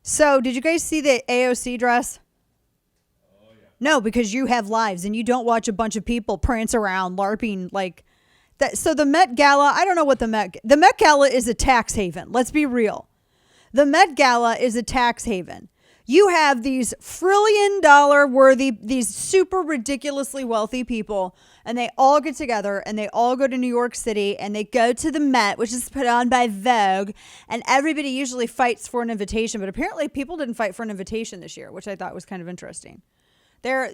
So did you guys see the AOC dress? No, because you have lives and you don't watch a bunch of people prance around LARPing like that. So the Met Gala, I don't know what the Met Gala is a tax haven. Let's be real. The Met Gala is a tax haven. You have these $1 trillion worthy, these super ridiculously wealthy people, and they all get together and they all go to New York City and they go to the Met, which is put on by Vogue, and everybody usually fights for an invitation, but apparently people didn't fight for an invitation this year, which I thought was kind of interesting. I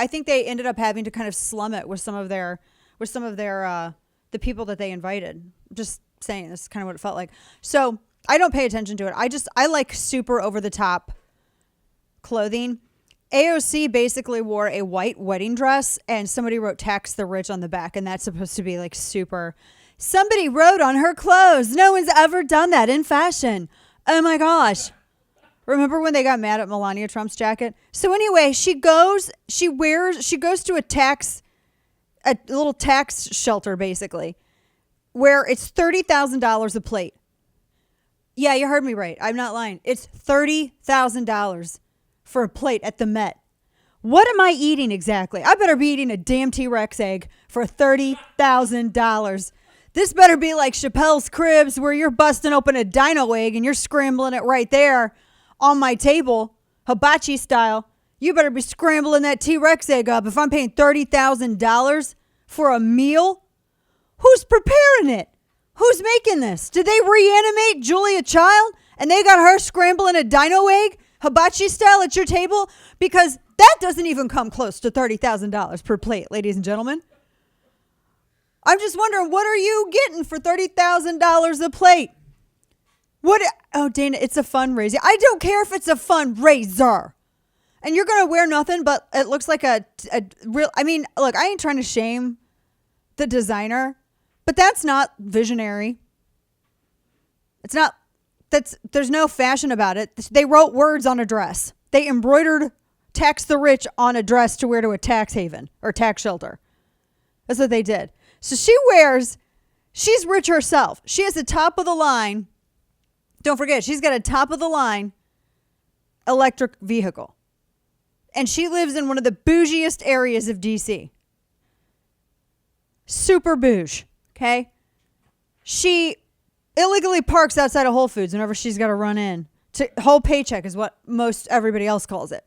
think they ended up having to kind of slum it with some of their, the people that they invited. Just saying, this is kind of what it felt like. So I don't pay attention to it. I like super over the top clothing. AOC basically wore a white wedding dress and somebody wrote "tax the rich" on the back. And that's supposed to be like super. Somebody wrote on her clothes. No one's ever done that in fashion. Oh my gosh. Remember when they got mad at Melania Trump's jacket? So anyway, she goes to a little tax shelter basically, where it's $30,000 a plate. Yeah, you heard me right. I'm not lying. It's $30,000 for a plate at the Met. What am I eating exactly? I better be eating a damn T-Rex egg for $30,000. This better be like Chappelle's Cribs where you're busting open a dino egg and you're scrambling it right there on my table, hibachi style. You better be scrambling that T-Rex egg up if I'm paying $30,000 for a meal. Who's preparing it? Who's making this? Did they reanimate Julia Child and they got her scrambling a dino egg, hibachi style at your table? Because that doesn't even come close to $30,000 per plate, ladies and gentlemen. I'm just wondering, what are you getting for $30,000 a plate? Oh, Dana, it's a fundraiser. I don't care if it's a fundraiser. And you're going to wear nothing, but it looks like a real, I mean, look, I ain't trying to shame the designer, but that's not visionary. It's not, there's no fashion about it. They wrote words on a dress. They embroidered "tax the rich" on a dress to wear to a tax haven or tax shelter. That's what they did. So she's rich herself. She has a top of the line. Don't forget, she's got a top of the line electric vehicle. And she lives in one of the bougiest areas of DC. Super bouge. Okay. She illegally parks outside of Whole Foods whenever she's got to run in. Whole paycheck is what most everybody else calls it.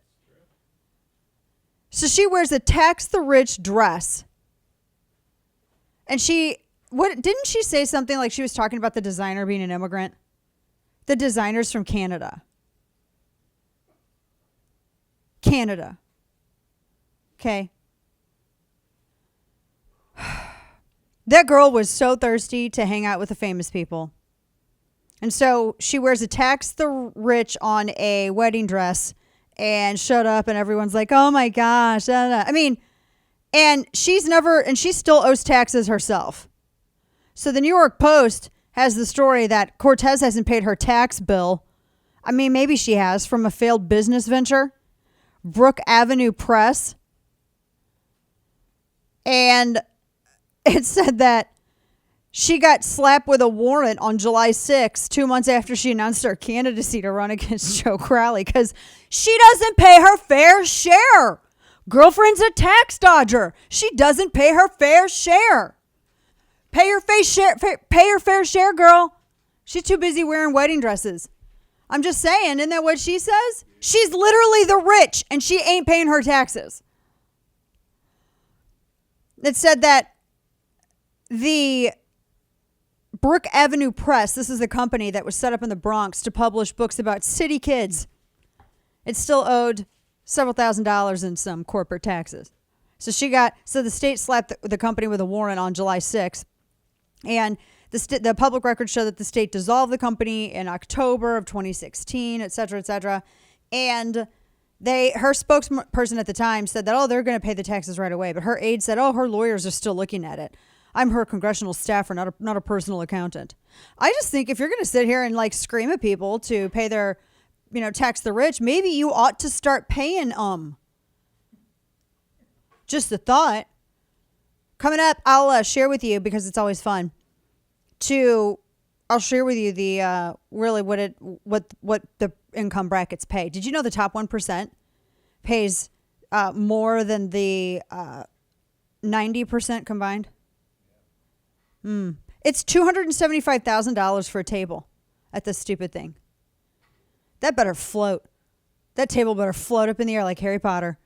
So she wears a "tax the rich" dress. And didn't she say something like she was talking about the designer being an immigrant? The designer's from Canada. Canada. Okay. That girl was so thirsty to hang out with the famous people. And so she wears a "tax the rich" on a wedding dress and showed up and everyone's like, oh my gosh. I mean, and she still owes taxes herself. So the New York Post has the story that Cortez hasn't paid her tax bill. I mean, maybe she has, from a failed business venture, Brook Avenue Press. And it said that she got slapped with a warrant on July 6th, 2 months after she announced her candidacy to run against Joe Crowley, because she doesn't pay her fair share. Girlfriend's a tax dodger. She doesn't pay her fair share. Pay her fair share, girl. She's too busy wearing wedding dresses. I'm just saying, isn't that what she says? She's literally the rich and she ain't paying her taxes. It said that the Brook Avenue Press, this is a company that was set up in the Bronx to publish books about city kids. It still owed several $1,000s in some corporate taxes. So the state slapped the company with a warrant on July 6th. And the public records show that the state dissolved the company in October of 2016, et cetera, et cetera. And her spokesperson at the time said that, they're going to pay the taxes right away. But her aide said, her lawyers are still looking at it. I'm her congressional staffer, not a personal accountant. I just think if you're going to sit here and like scream at people to pay their, tax the rich, maybe you ought to start paying Just a thought. Coming up, I'll share with you, because it's always fun, to I'll share with you the really what the income brackets pay. Did you know the top 1% pays more than the 90% combined? It's $275,000 for a table at this stupid thing. That better float. That table better float up in the air like Harry Potter.